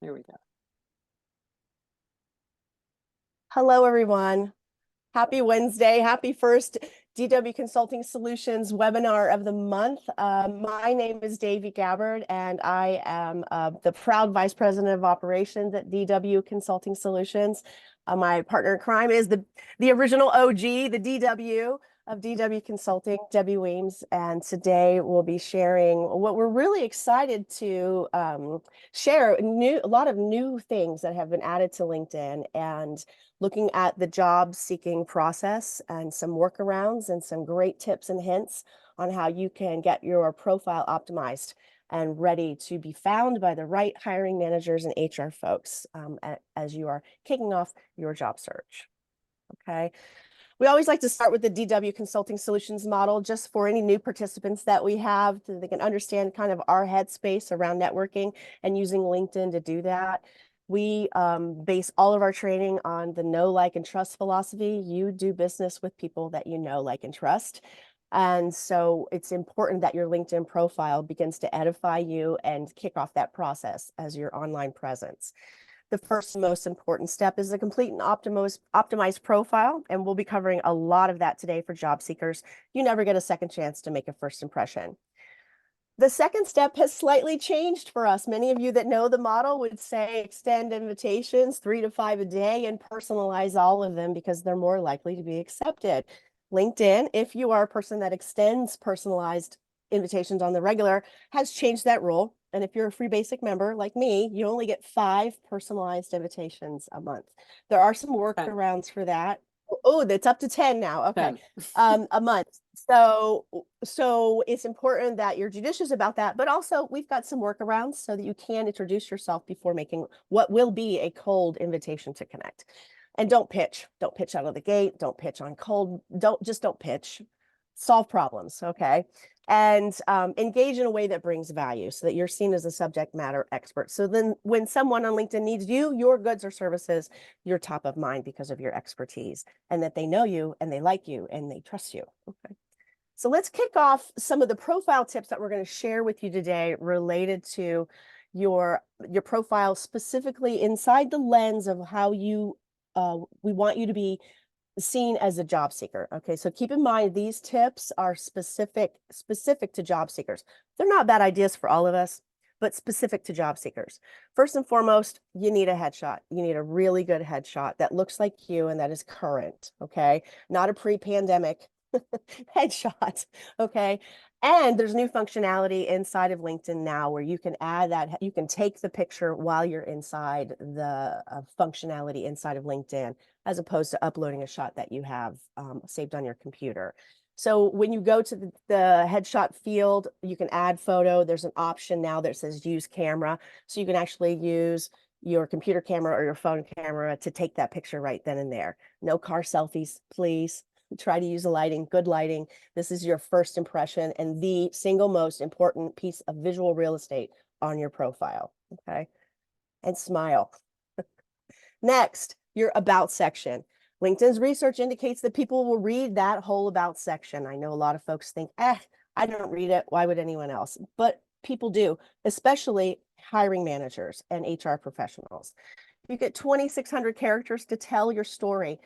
Here we go. Hello, everyone. Happy Wednesday. Happy first DW Consulting Solutions webinar of the month. My name is Davy Gabbard, and I am the proud Vice President of Operations at DW Consulting Solutions. My partner in crime is the original OG, the DW of DW Consulting, Debbie Weems, and today we'll be sharing what we're really excited to share, a lot of new things that have been added to LinkedIn, and looking at the job seeking process and some workarounds and some great tips and hints on how you can get your profile optimized and ready to be found by the right hiring managers and HR folks as you are kicking off your job search. Okay. We always like to start with the DW Consulting Solutions model, just for any new participants that we have, so they can understand kind of our headspace around networking and using LinkedIn to do that. We base all of our training on the know, like, and trust philosophy. You do business with people that you know, like, and trust. And so it's important that your LinkedIn profile begins to edify you and kick off that process as your online presence. The first most important step is a complete and optimized profile, and we'll be covering a lot of that today for job seekers. You never get a second chance to make a first impression. The second step has slightly changed for us. Many of you that know the model would say extend invitations 3 to 5 a day and personalize all of them because they're more likely to be accepted. LinkedIn, if you are a person that extends personalized invitations on the regular, has changed that rule. And if you're a free basic member like me, you only get 5 personalized invitations a month. There are some workarounds for that. Oh, that's up to 10 now. Okay. A month. So it's important that you're judicious about that, but also we've got some workarounds so that you can introduce yourself before making what will be a cold invitation to connect. And don't pitch out of the gate. Don't pitch on cold. Don't pitch. Solve problems. Okay. And engage in a way that brings value so that you're seen as a subject matter expert. So then when someone on LinkedIn needs you, your goods or services, you're top of mind because of your expertise, and that they know you and they like you and they trust you. Okay. So let's kick off some of the profile tips that we're going to share with you today related to your profile, specifically inside the lens of how we want you to be seen as a job seeker. Okay, so keep in mind these tips are specific to job seekers. They're not bad ideas for all of us, but specific to job seekers. First and foremost, you need a headshot. You need a really good headshot that looks like you and that is current. Okay, not a pre-pandemic headshot. Okay. And there's new functionality inside of LinkedIn now where you can add that, you can take the picture while you're inside the functionality inside of LinkedIn, as opposed to uploading a shot that you have saved on your computer. So when you go to the headshot field, you can add photo. There's an option now that says use camera. So you can actually use your computer camera or your phone camera to take that picture right then and there. No car selfies, please. Try to use good lighting. This is your first impression and the single most important piece of visual real estate on your profile. Okay. And smile. Next, your about section. LinkedIn's research indicates that people will read that whole about section. I know a lot of folks think, I don't read it. Why would anyone else? But people do, especially hiring managers and HR professionals. You get 2,600 characters to tell your story.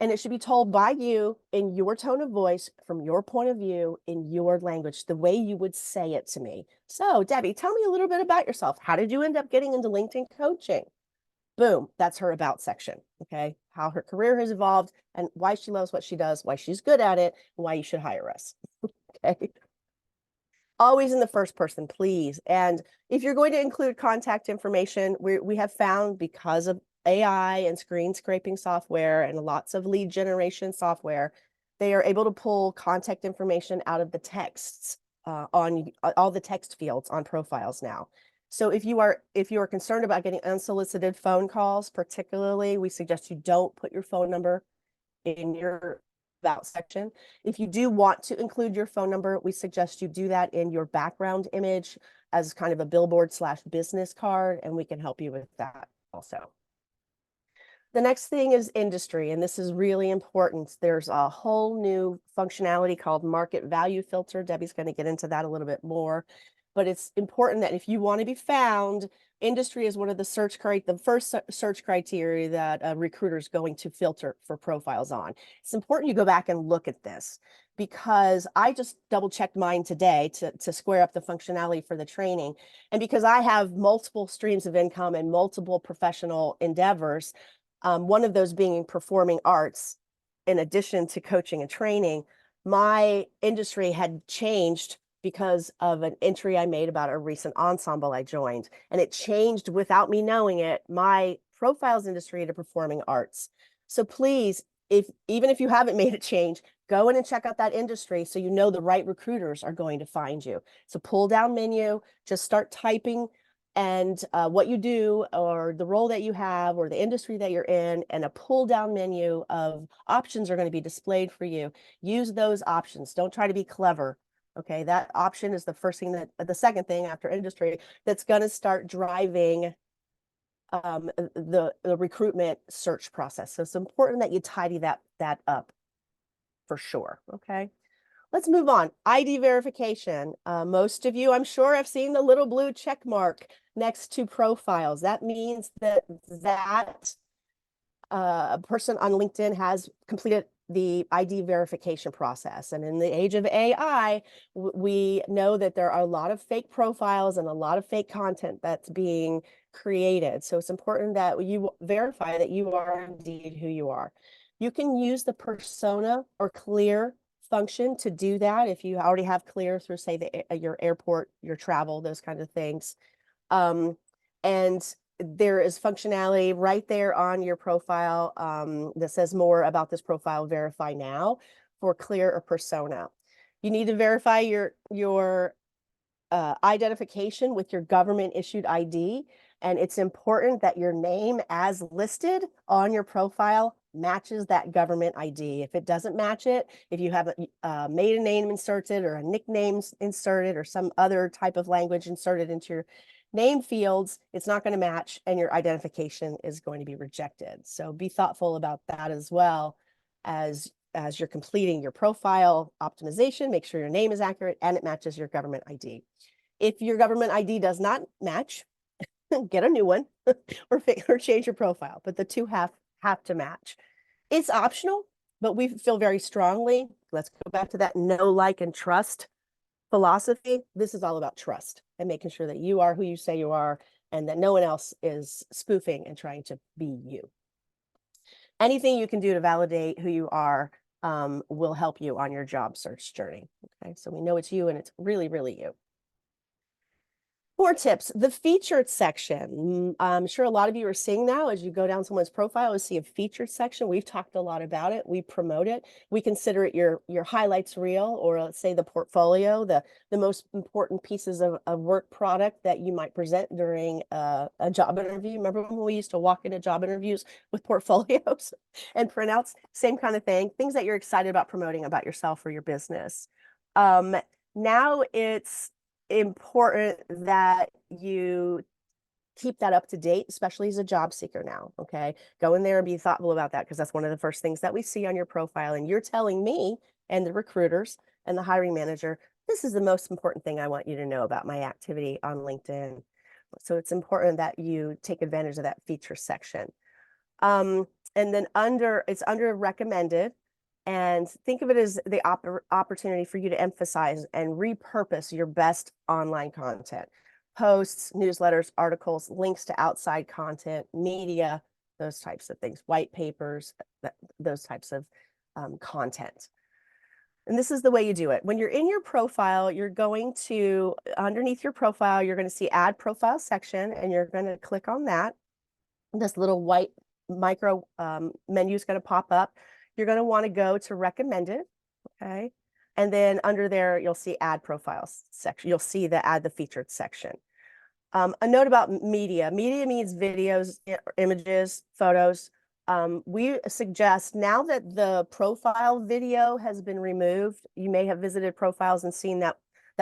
And it should be told by you in your tone of voice, from your point of view, in your language, the way you would say it to me. So, Debbie, tell me a little bit about yourself. How did you end up getting into LinkedIn coaching? Boom, that's her about section. Okay. How her career has evolved and why she loves what she does, why she's good at it, and why you should hire us. Okay. Always in the first person, please. And if you're going to include contact information, we have found, because of AI and screen scraping software and lots of lead generation software, they are able to pull contact information out of the texts on all the text fields on profiles now. So if you are concerned about getting unsolicited phone calls, particularly, we suggest you don't put your phone number in your about section. If you do want to include your phone number, we suggest you do that in your background image as kind of a billboard / business card, and we can help you with that also. The next thing is industry, and this is really important. There's a whole new functionality called market value filter. Debbie's going to get into that a little bit more, but it's important that if you want to be found industry is one of the first search criteria that a recruiter is going to filter for profiles on. It's important you go back and look at this, because I just double checked mine today to square up the functionality for the training. And because I have multiple streams of income and multiple professional endeavors, one of those being performing arts, in addition to coaching and training, my industry had changed because of an entry I made about a recent ensemble I joined. And it changed without me knowing it, my profiles industry to performing arts. So please, even if you haven't made a change, go in and check out that industry so you know the right recruiters are going to find you. It's a pull down menu, just start typing and what you do or the role that you have or the industry that you're in, and a pull down menu of options are going to be displayed for you. Use those options. Don't try to be clever. Okay, that option is the second thing after industry that's going to start driving the recruitment search process. So it's important that you tidy that up for sure. Okay. Let's move on. ID verification. Most of you, I'm sure, have seen the little blue check mark next to profiles. That means that person on LinkedIn has completed the ID verification process. And in the age of AI, we know that there are a lot of fake profiles and a lot of fake content that's being created. So it's important that you verify that you are indeed who you are. You can use the persona or clear function to do that if you already have clear through, say, your airport, your travel, those kinds of things. And there is functionality right there on your profile that says more about this profile, verify now, for clear or persona. You need to verify your identification with your government issued ID. And it's important that your name as listed on your profile matches that government ID. If it doesn't match it, if you have a maiden name inserted or a nickname inserted or some other type of language inserted into your name fields, it's not going to match and your identification is going to be rejected. So be thoughtful about that as well as you're completing your profile optimization. Make sure your name is accurate and it matches your government ID. If your government ID does not match, get a new one or change your profile, but the two have to match. It's optional, but we feel very strongly, let's go back to that know, like, and trust philosophy. This is all about trust and making sure that you are who you say you are and that no one else is spoofing and trying to be you. Anything you can do to validate who you are will help you on your job search journey. Okay, so we know it's you and it's really, really you. More tips, the featured section. I'm sure a lot of you are seeing now as you go down someone's profile, you see a featured section. We've talked a lot about it. We promote it. We consider it your highlights reel, or let's say the portfolio, the most important pieces of work product that you might present during a job interview. Remember when we used to walk into job interviews with portfolios and printouts? Same kind of thing, things that you're excited about promoting about yourself or your business. Now it's important that you keep that up to date, especially as a job seeker now. Okay, go in there and be thoughtful about that, because that's one of the first things that we see on your profile. And you're telling me and the recruiters and the hiring manager, this is the most important thing I want you to know about my activity on LinkedIn. So it's important that you take advantage of that feature section. And then it's under recommended. And think of it as the opportunity for you to emphasize and repurpose your best online content. Posts, newsletters, articles, links to outside content, media, those types of things, white papers, those types of content. And this is the way you do it. When you're in your profile, you're going to, underneath your profile, you're going to see add profile section, and you're going to click on that. This little white micro menu is going to pop up. You're going to want to go to recommended, okay? And then under there, you'll see add profiles section. You'll see the add the featured section. A note about media. Media means videos, images, photos. We suggest, now that the profile video has been removed, you may have visited profiles and seen that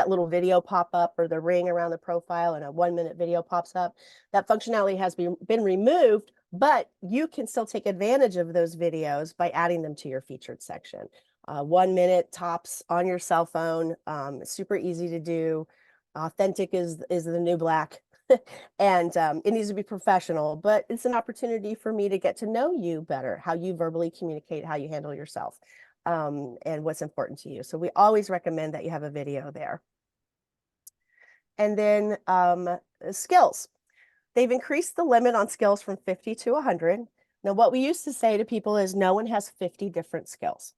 little video pop up, or the ring around the profile and a 1-minute video pops up. That functionality has been removed, but you can still take advantage of those videos by adding them to your featured section. 1 minute tops on your cell phone. It's super easy to do. Authentic is the new black. And it needs to be professional, but it's an opportunity for me to get to know you better, how you verbally communicate, how you handle yourself, and what's important to you. So we always recommend that you have a video there. And then skills. They've increased the limit on skills from 50 to 100. Now, what we used to say to people is no one has 50 different skills.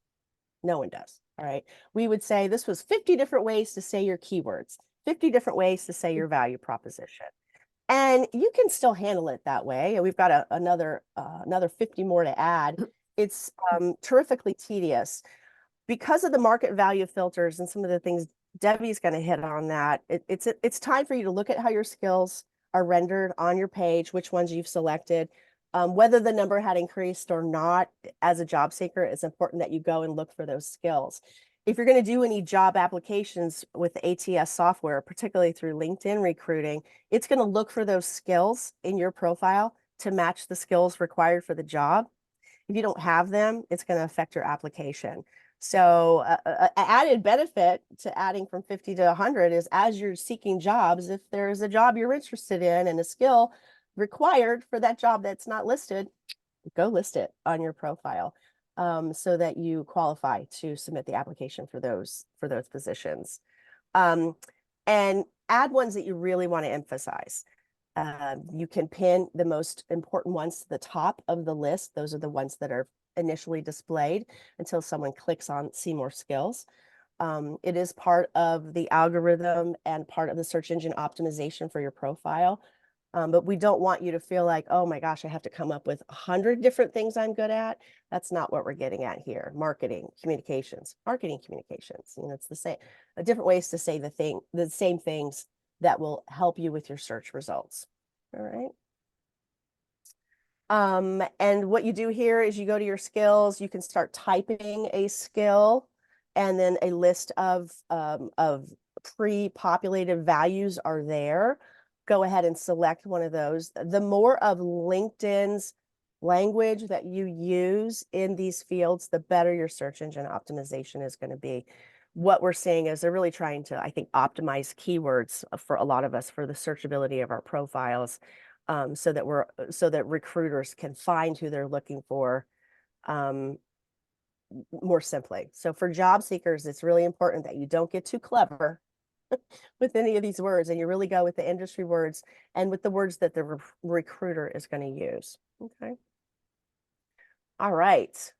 No one does. All right. We would say this was 50 different ways to say your keywords, 50 different ways to say your value proposition. And you can still handle it that way. And we've got another 50 more to add. It's terrifically tedious because of the market value filters and some of the things Debbie's going to hit on that. It's time for you to look at how your skills are rendered on your page, which ones you've selected, whether the number had increased or not. As a job seeker, it's important that you go and look for those skills. If you're going to do any job applications with the ATS software, particularly through LinkedIn recruiting, it's going to look for those skills in your profile to match the skills required for the job. If you don't have them, it's going to affect your application. So added benefit to adding from 50 to 100 is as you're seeking jobs, if there's a job you're interested in and a skill required for that job that's not listed, go list it on your profile, so that you qualify to submit the application for those positions. And add ones that you really want to emphasize. You can pin the most important ones to the top of the list. Those are the ones that are initially displayed until someone clicks on see more skills. It is part of the algorithm and part of the search engine optimization for your profile. But we don't want you to feel like, oh my gosh, I have to come up with 100 different things I'm good at. That's not what we're getting at here. Marketing communications. It's the same, different ways to say the same things that will help you with your search results. All right. And what you do here is you go to your skills, you can start typing a skill, and then a list of pre-populated values are there. Go ahead and select one of those. The more of LinkedIn's language that you use in these fields, the better your search engine optimization is going to be. What we're seeing is they're really trying to, I think, optimize keywords for a lot of us for the searchability of our profiles, so that recruiters can find who they're looking for more simply. So for job seekers, it's really important that you don't get too clever with any of these words, and you really go with the industry words and with the words that the recruiter is going to use. Okay. All right.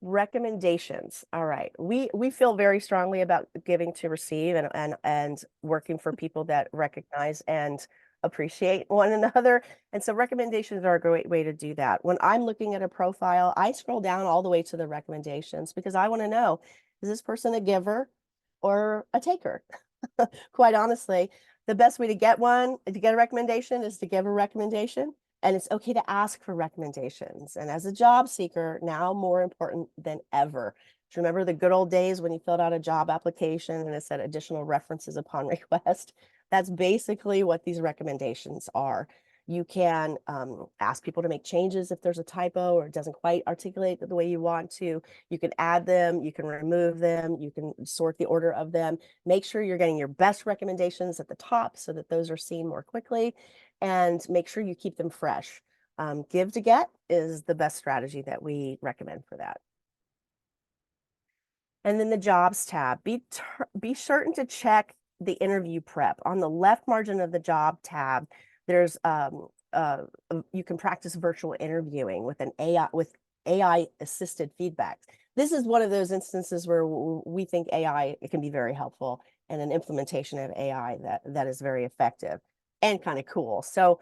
Recommendations. All right. We feel very strongly about giving to receive and working for people that recognize and appreciate one another. And so recommendations are a great way to do that. When I'm looking at a profile, I scroll down all the way to the recommendations because I want to know, is this person a giver or a taker? Quite honestly, the best way to get a recommendation is to give a recommendation. And it's okay to ask for recommendations. And as a job seeker, now more important than ever. Do you remember the good old days when you filled out a job application and it said additional references upon request? That's basically what these recommendations are. You can ask people to make changes if there's a typo or it doesn't quite articulate the way you want to. You can add them, you can remove them, you can sort the order of them. Make sure you're getting your best recommendations at the top so that those are seen more quickly, and make sure you keep them fresh. Give to get is the best strategy that we recommend for that. And then the jobs tab, be certain to check the interview prep. On the left margin of the job tab, there's you can practice virtual interviewing with AI assisted feedback. This is one of those instances where we think AI, it can be very helpful, and an implementation of AI that is very effective and kind of cool. So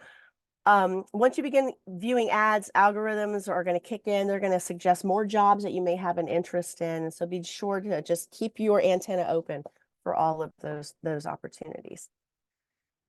once you begin viewing ads, algorithms are going to kick in. They're going to suggest more jobs that you may have an interest in. So be sure to just keep your antenna open for all of those opportunities.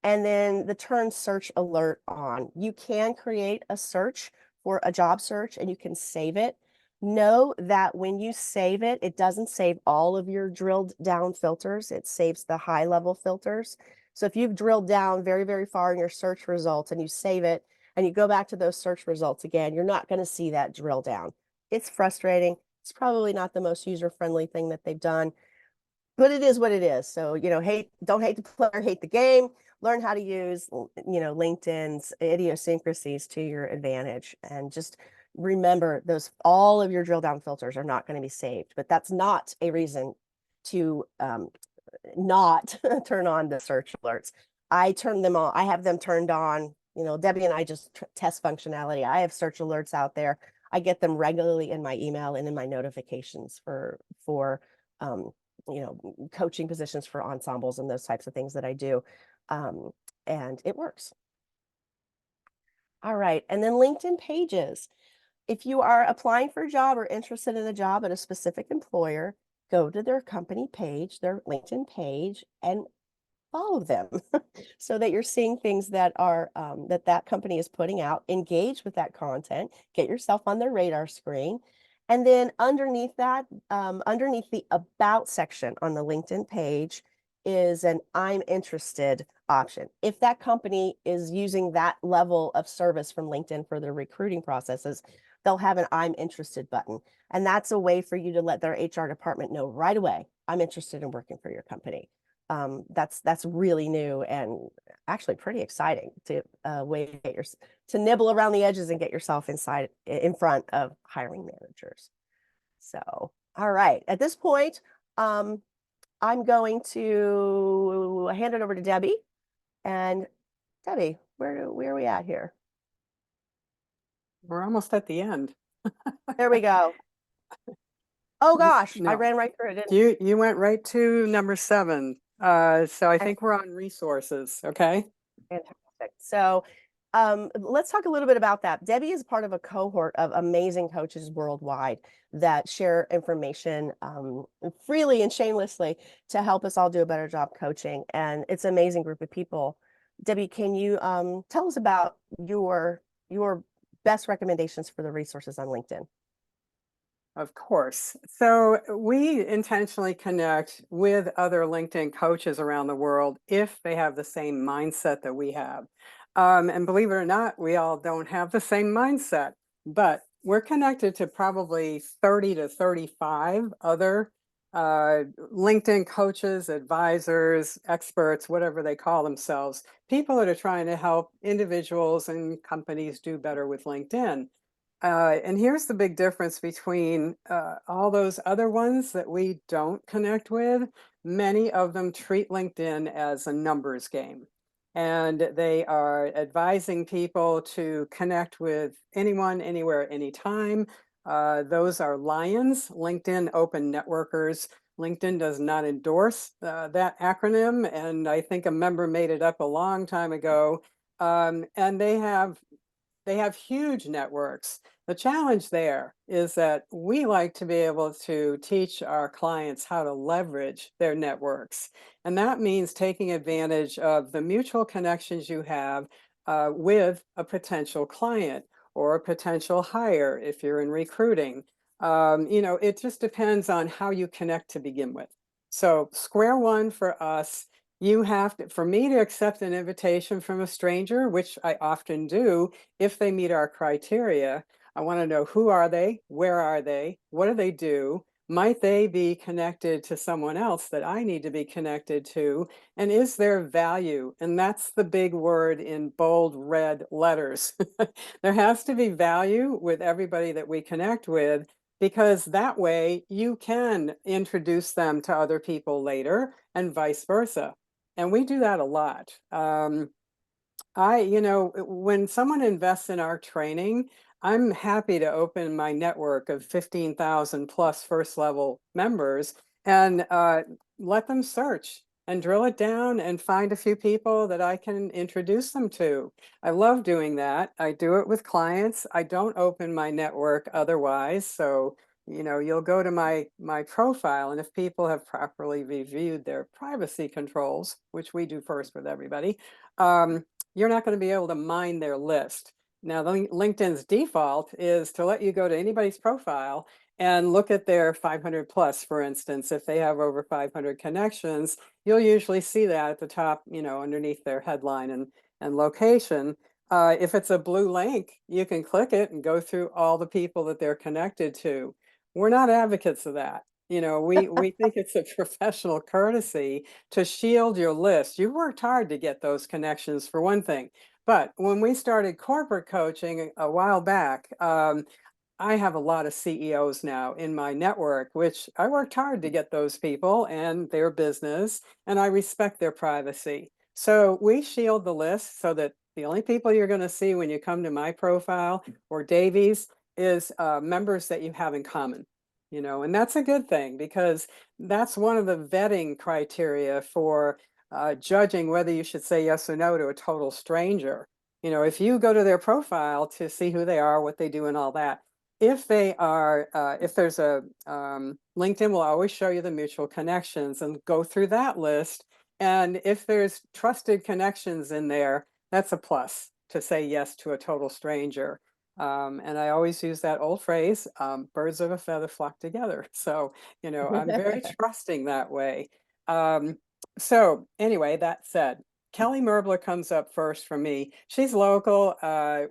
And then the turn search alert on. You can create a search for a job search and you can save it. Know that when you save it, it doesn't save all of your drilled down filters. It saves the high level filters. So if you've drilled down very, very far in your search results and you save it and you go back to those search results again, you're not going to see that drill down. It's frustrating. It's probably not the most user-friendly thing that they've done, but it is what it is. So, don't hate the player, hate the game. Learn how to use, LinkedIn's idiosyncrasies to your advantage. And just remember all of your drill down filters are not going to be saved, but that's not a reason to not turn on the search alerts. I turn them on. I have them turned on. Debbie and I just test functionality. I have search alerts out there. I get them regularly in my email and in my notifications for um, coaching positions for ensembles and those types of things that I do. Um, and it works. All right. And then LinkedIn pages. If you are applying for a job or interested in a job at a specific employer, go to their company page, their LinkedIn page, and follow them so that you're seeing things that are that company is putting out. Engage with that content, get yourself on their radar screen. And then underneath that, underneath the about section on the LinkedIn page is an I'm interested option. If that company is using that level of service from LinkedIn for their recruiting processes, they'll have an I'm interested button. And that's a way for you to let their HR department know right away, I'm interested in working for your company. That's really new and actually pretty exciting to way to to nibble around the edges and get yourself in front of hiring managers. So, all right, at this point, I'm going to hand it over to Debbie. And Debbie, where are we at here? We're almost at the end. There we go. Oh gosh, No, I ran right through it, didn't you went right to number 7. So I think we're on resources. Okay. Fantastic. So let's talk a little bit about that. Debbie is part of a cohort of amazing coaches worldwide that share information freely and shamelessly to help us all do a better job coaching. And it's an amazing group of people. Debbie, can you tell us about your best recommendations for the resources on LinkedIn? Of course. So we intentionally connect with other LinkedIn coaches around the world if they have the same mindset that we have. And believe it or not, we all don't have the same mindset, but we're connected to probably 30 to 35 other LinkedIn coaches, advisors, experts, whatever they call themselves, people that are trying to help individuals and companies do better with LinkedIn. And here's the big difference between all those other ones that we don't connect with. Many of them treat LinkedIn as a numbers game. And they are advising people to connect with anyone, anywhere, anytime. Those are lions, LinkedIn Open Networkers. LinkedIn does not endorse that acronym. And I think a member made it up a long time ago. And they have huge networks. The challenge there is that we like to be able to teach our clients how to leverage their networks. And that means taking advantage of the mutual connections you have with a potential client or a potential hire if you're in recruiting. It just depends on how you connect to begin with. So square one for us, you have to, for me to accept an invitation from a stranger, which I often do, if they meet our criteria, I want to know who are they, where are they, what do they do, might they be connected to someone else that I need to be connected to, and is there value? And that's the big word in bold red letters. There has to be value with everybody that we connect with, because that way you can introduce them to other people later and vice versa. And we do that a lot. When someone invests in our training, I'm happy to open my network of 15,000 plus first level members and let them search and drill it down and find a few people that I can introduce them to. I love doing that. I do it with clients. I don't open my network otherwise. So, you'll go to my profile, and if people have properly reviewed their privacy controls, which we do first with everybody, you're not going to be able to mine their list. Now, LinkedIn's default is to let you go to anybody's profile and look at their 500 plus, for instance. If they have over 500 connections, you'll usually see that at the top, underneath their headline and location. If it's a blue link, you can click it and go through all the people that they're connected to. We're not advocates of that. we think it's a professional courtesy to shield your list. You worked hard to get those connections for one thing. But when we started corporate coaching a while back, I have a lot of CEOs now in my network, which I worked hard to get those people and their business, and I respect their privacy. So we shield the list so that the only people you're going to see when you come to my profile or Davies is members that you have in common, and that's a good thing because that's one of the vetting criteria for judging whether you should say yes or no to a total stranger. If you go to their profile to see who they are, what they do, and all that, if they are, if there's a, LinkedIn will always show you the mutual connections and go through that list. And if there's trusted connections in there, that's a plus to say yes to a total stranger. And I always use that old phrase, birds of a feather flock together. So, I'm very trusting that way. Um, so anyway, that said, Kelly Merbler comes up first for me. She's local.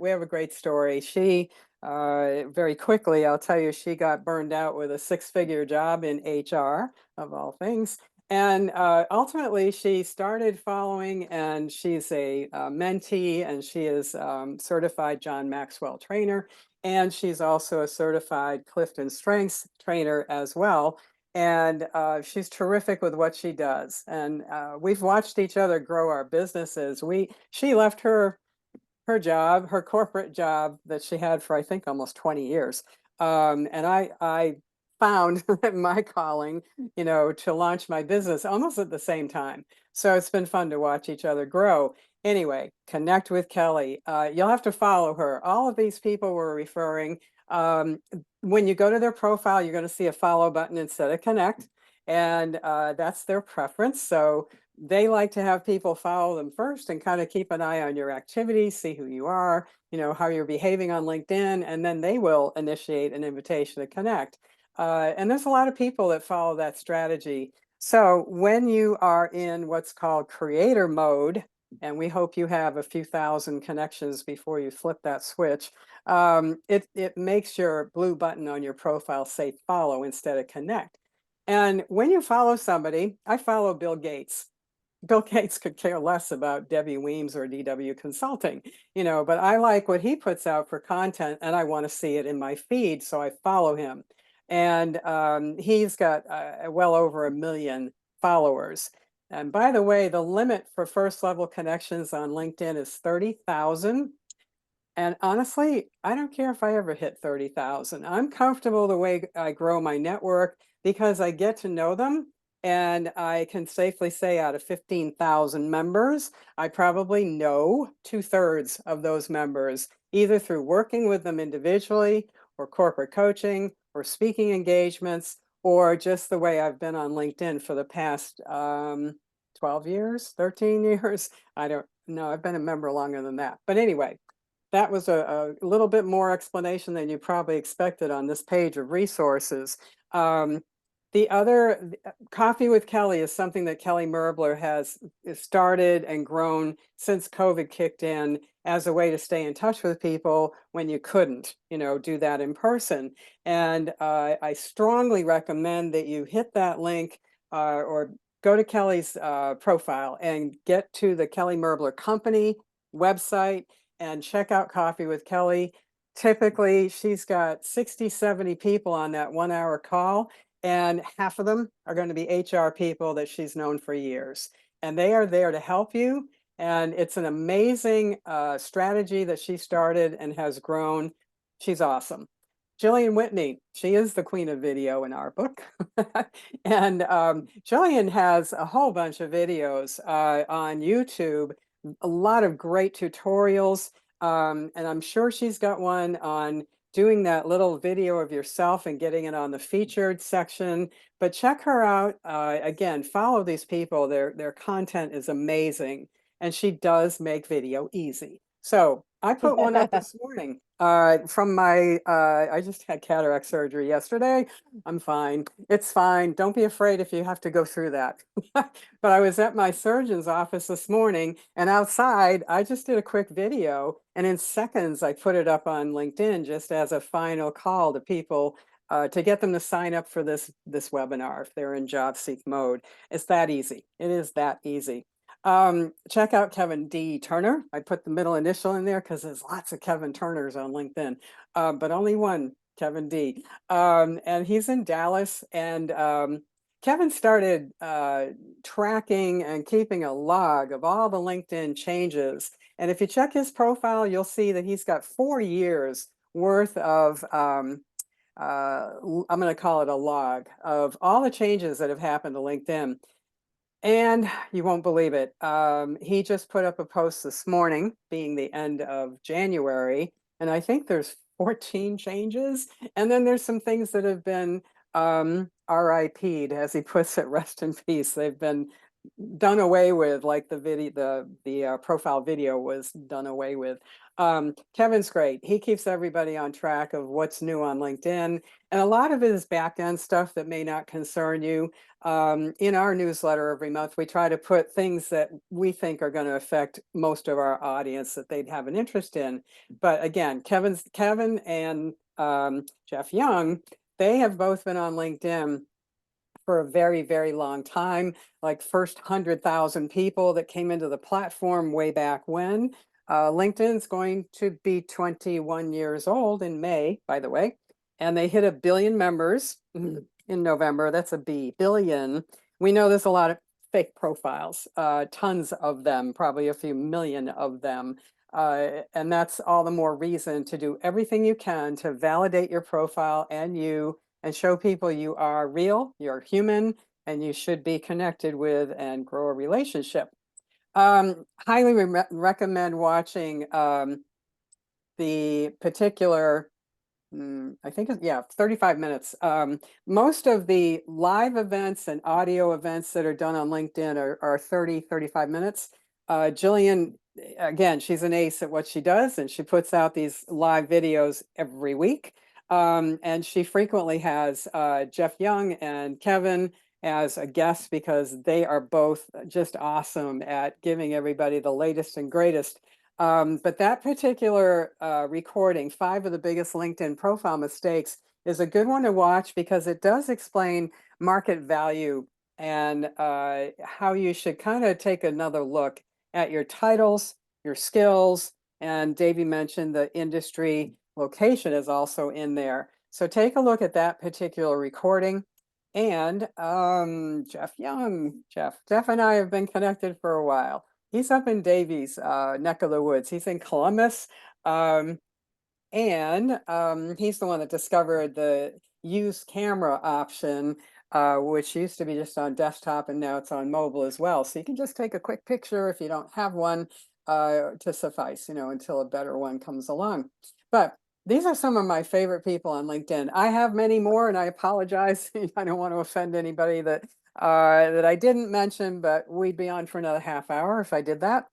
We have a great story. She very quickly, I'll tell you, she got burned out with a six-figure job in HR, of all things. And ultimately, she started following, and she's a mentee, and she is certified John Maxwell trainer, and she's also a certified Clifton Strengths trainer as well. And she's terrific with what she does. And we've watched each other grow our businesses. She left her job, her corporate job that she had for I think almost 20 years. And I found my calling, to launch my business almost at the same time. So it's been fun to watch each other grow. Anyway, connect with Kelly. You'll have to follow her. All of these people we're referring. When you go to their profile, you're going to see a follow button instead of connect. And that's their preference. So they like to have people follow them first and kind of keep an eye on your activities, see who you are, how you're behaving on LinkedIn, and then they will initiate an invitation to connect. And there's a lot of people that follow that strategy. So when you are in what's called creator mode, and we hope you have a few thousand connections before you flip that switch, it makes your blue button on your profile say follow instead of connect. And when you follow somebody, I follow Bill Gates. Bill Gates could care less about Debbie Weems or DW Consulting, but I like what he puts out for content and I want to see it in my feed, so I follow him. And he's got well over 1 million followers. And by the way, the limit for first level connections on LinkedIn is 30,000. And honestly, I don't care if I ever hit 30,000. I'm comfortable the way I grow my network because I get to know them. And I can safely say out of 15,000 members, I probably know 2/3 of those members, either through working with them individually or corporate coaching or speaking engagements, or just the way I've been on LinkedIn for the past 12 years, 13 years. I don't know. I've been a member longer than that. But anyway, that was a little bit more explanation than you probably expected on this page of resources. The other, Coffee with Kelly is something that Kelly Merbler has started and grown since COVID kicked in as a way to stay in touch with people when you couldn't, do that in person. And I strongly recommend that you hit that link or go to Kelly's profile and get to the Kelly Merbler Company website and check out Coffee with Kelly. Typically, she's got 60, 70 people on that 1 hour call, and half of them are going to be HR people that she's known for years. And they are there to help you. And it's an amazing strategy that she started and has grown. She's awesome. Jillian Whitney, she is the queen of video in our book. And Jillian has a whole bunch of videos on YouTube, a lot of great tutorials. And I'm sure she's got one on doing that little video of yourself and getting it on the featured section. But check her out. Again, follow these people. Their content is amazing. And she does make video easy. So I put one up this morning from my, I just had cataract surgery yesterday. I'm fine. It's fine. Don't be afraid if you have to go through that. But I was at my surgeon's office this morning, and outside, I just did a quick video, and in seconds, I put it up on LinkedIn just as a final call to people to get them to sign up for this webinar if they're in job seek mode. It's that easy. It is that easy. Check out Kevin D. Turner. I put the middle initial in there because there's lots of Kevin Turners on LinkedIn, but only one Kevin D. And he's in Dallas. And Kevin started tracking and keeping a log of all the LinkedIn changes. And if you check his profile, you'll see that he's got 4 years worth of I'm going to call it a log of all the changes that have happened to LinkedIn. And you won't believe it. He just put up a post this morning, being the end of January, and I think there's 14 changes. And then there's some things that have been RIP'd, as he puts it, rest in peace. They've been done away with, like the video, the profile video was done away with. Kevin's great. He keeps everybody on track of what's new on LinkedIn, and a lot of it is back end stuff that may not concern you. In our newsletter every month, we try to put things that we think are going to affect most of our audience that they'd have an interest in. But again, Kevin and Jeff Young, they have both been on LinkedIn for a very, very long time, like first 100,000 people that came into the platform way back when. LinkedIn's going to be 21 years old in May, by the way, and they hit 1 billion members in November. That's a B, billion. We know there's a lot of fake profiles, tons of them, probably a few million of them. And that's all the more reason to do everything you can to validate your profile and show people you are real, you're human, and you should be connected with and grow a relationship. Highly recommend watching the particular, I think, yeah, 35 minutes. Most of the live events and audio events that are done on LinkedIn are 30, 35 minutes. Jillian, again, she's an ace at what she does, and she puts out these live videos every week. And she frequently has Jeff Young and Kevin as a guest because they are both just awesome at giving everybody the latest and greatest. But that particular recording, 5 of the biggest LinkedIn profile mistakes, is a good one to watch because it does explain market value and how you should kind of take another look at your titles, your skills, and Davey mentioned the industry location is also in there. So take a look at that particular recording. And Jeff Young, Jeff and I have been connected for a while. He's up in Davies neck of the woods. He's in Columbus. And he's the one that discovered the use camera option, which used to be just on desktop and now it's on mobile as well. So you can just take a quick picture if you don't have one to suffice, until a better one comes along. But these are some of my favorite people on LinkedIn. I have many more, and I apologize. I don't want to offend anybody that I didn't mention, but we'd be on for another half hour if I did that.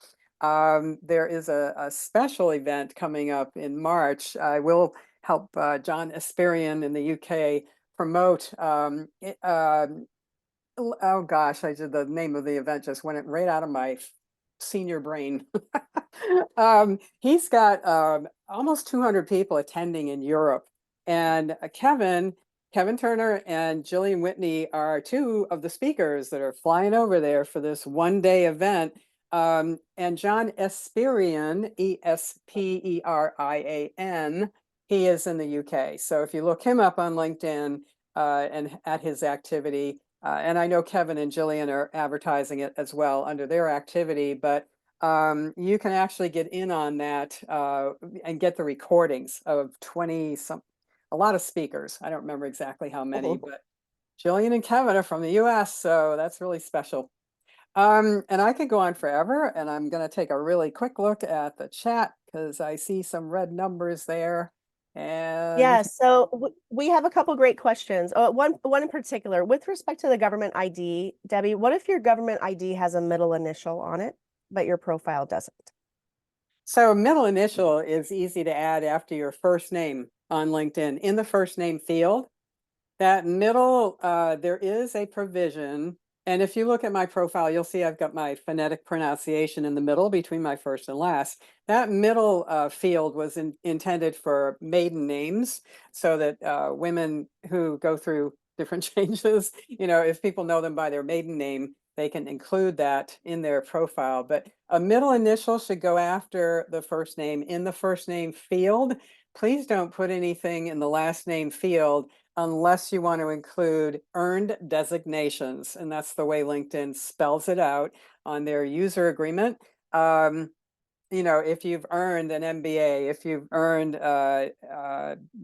There is a special event coming up in March. I will help John Esperian in the UK promote. Oh gosh, the name of the event just went right out of my senior brain. He's got almost 200 people attending in Europe, and Kevin Turner and Jillian Whitney are 2 of the speakers that are flying over there for this one-day event. And John Esperian, Esperian, he is in the UK. So if you look him up on LinkedIn and at his activity, and I know Kevin and Jillian are advertising it as well under their activity, but you can actually get in on that and get the recordings of 20 some, a lot of speakers. I don't remember exactly how many, but Jillian and Kevin are from the US, so that's really special. And I could go on forever, and I'm going to take a really quick look at the chat because I see some red numbers there. And yeah, so we have a couple great questions. One in particular, with respect to the government ID, Debbie, what if your government ID has a middle initial on it, but your profile doesn't? So middle initial is easy to add after your first name on LinkedIn. In the first name field, that middle, there is a provision And if you look at my profile, you'll see I've got my phonetic pronunciation in the middle between my first and last. That middle field was intended for maiden names, so that women who go through different changes, if people know them by their maiden name, they can include that in their profile. But a middle initial should go after the first name in the first name field. Please don't put anything in the last name field unless you want to include earned designations. And that's the way LinkedIn spells it out on their user agreement. If you've earned an MBA, if you've earned a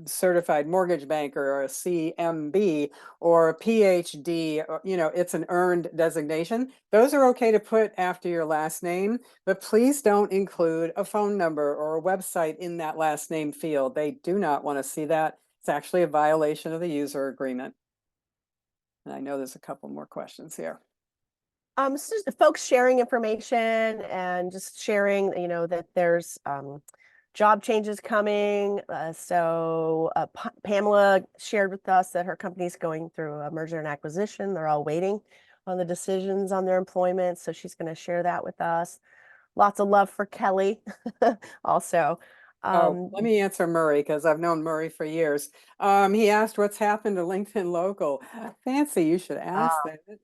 certified mortgage banker or a CMB or a PhD, it's an earned designation. Those are okay to put after your last name, but please don't include a phone number or a website in that last name field. They do not want to see that. It's actually a violation of the user agreement. And I know there's a couple more questions here. So just folks sharing information and just sharing, that there's job changes coming. Pamela shared with us that her company's going through a merger and acquisition. They're all waiting on the decisions on their employment. So she's going to share that with us. Lots of love for Kelly also. Let me answer Murray, because I've known Murray for years. He asked what's happened to LinkedIn Local. Fancy, you should ask that.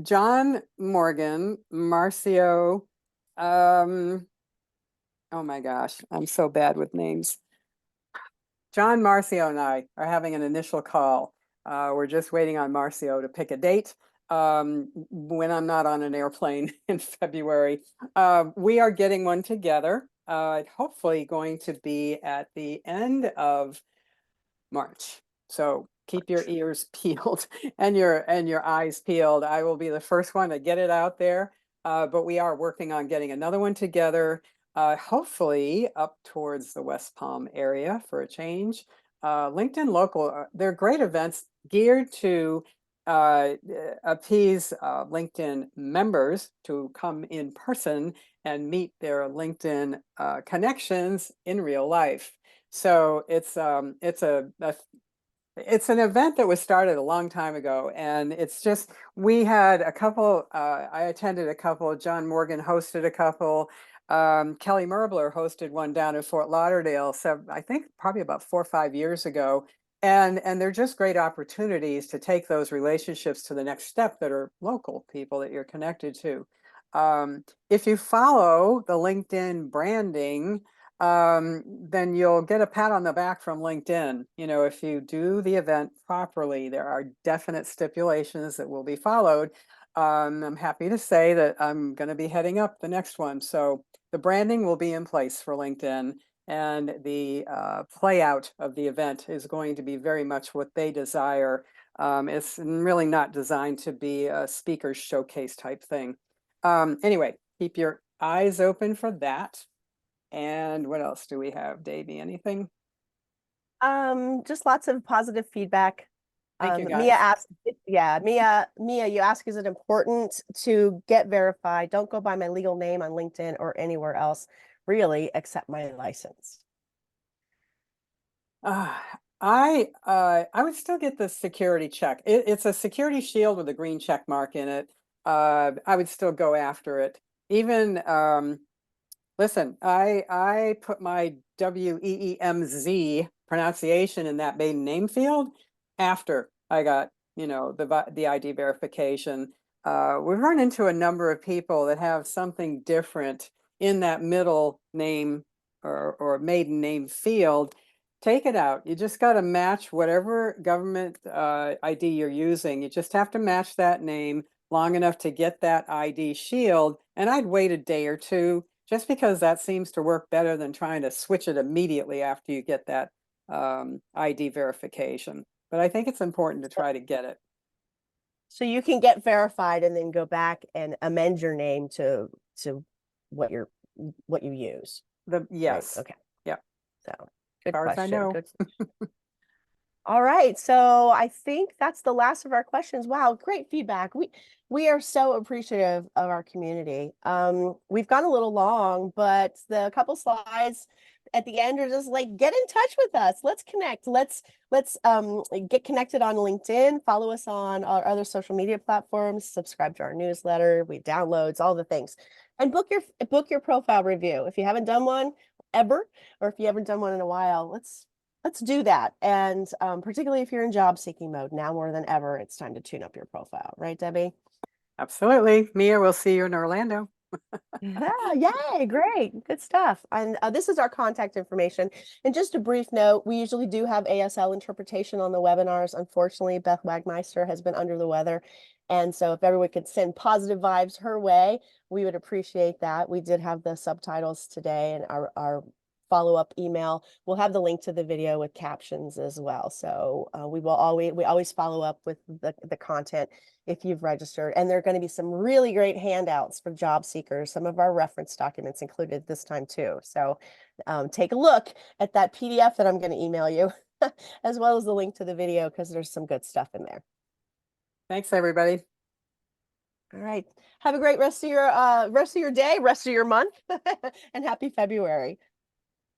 John Morgan, Marcio, oh my gosh, I'm so bad with names. John Marcio and I are having an initial call. We're just waiting on Marcio to pick a date when I'm not on an airplane in February. We are getting one together, hopefully going to be at the end of March. So keep your ears peeled and your eyes peeled. I will be the first one to get it out there, but we are working on getting another one together, hopefully up towards the West Palm area for a change. LinkedIn Local, they're great events geared to appease LinkedIn members to come in person and meet their LinkedIn connections in real life. So it's an event that was started a long time ago, and it's just, we had a couple, I attended a couple, John Morgan hosted a couple, Kelly Merbler hosted one down in Fort Lauderdale, so I think probably about 4 or 5 years ago. And they're just great opportunities to take those relationships to the next step that are local people that you're connected to. If you follow the LinkedIn branding, then you'll get a pat on the back from LinkedIn. If you do the event properly, there are definite stipulations that will be followed. I'm happy to say that I'm going to be heading up the next one. So the branding will be in place for LinkedIn, and the play out of the event is going to be very much what they desire. It's really not designed to be a speaker's showcase type thing. Anyway, keep your eyes open for that. And what else do we have, Davey? Anything? Just lots of positive feedback. Thank you, Mia guys. asked, Mia, you ask, is it important to get verified? Don't go by my legal name on LinkedIn or anywhere else, really, except my license. I would still get the security check. It's a security shield with a green check mark in it. I would still go after it. Even listen, I put my WEEMZ pronunciation in that maiden name field after I got, the ID verification. We've run into a number of people that have something different in that middle name or maiden name field. Take it out. You just got to match whatever government ID you're using. You just have to match that name long enough to get that ID shield. And I'd wait a day or two, just because that seems to work better than trying to switch it immediately after you get that ID verification. But I think it's important to try to get it. So you can get verified and then go back and amend your name to what you use. Yes. Right? Okay. Yeah. So good As far as I question. know. Good. All right, so I think that's the last of our questions. Wow, great feedback. We are so appreciative of our community. We've gone a little long, but the couple slides at the end are just like, get in touch with us. Let's connect. Let's get connected on LinkedIn, follow us on our other social media platforms, subscribe to our newsletter, we downloads, all the things. And book your profile review. If you haven't done one ever, or if you haven't done one in a while, let's do that. And particularly if you're in job seeking mode, now more than ever, it's time to tune up your profile, right, Debbie? Absolutely. Mia, we'll see you in Orlando. Yeah, yay, great, good stuff. And this is our contact information. And just a brief note, we usually do have ASL interpretation on the webinars. Unfortunately, Beth Wagmeister has been under the weather. And so if everyone could send positive vibes her way, we would appreciate that. We did have the subtitles today, and our follow-up email will have the link to the video with captions as well. So we always follow up with the content if you've registered. And there are going to be some really great handouts for job seekers, some of our reference documents included this time too. So take a look at that PDF that I'm going to email you, as well as the link to the video, because there's some good stuff in there. Thanks, everybody. All right. Have a great rest of your day, rest of your month, and happy February.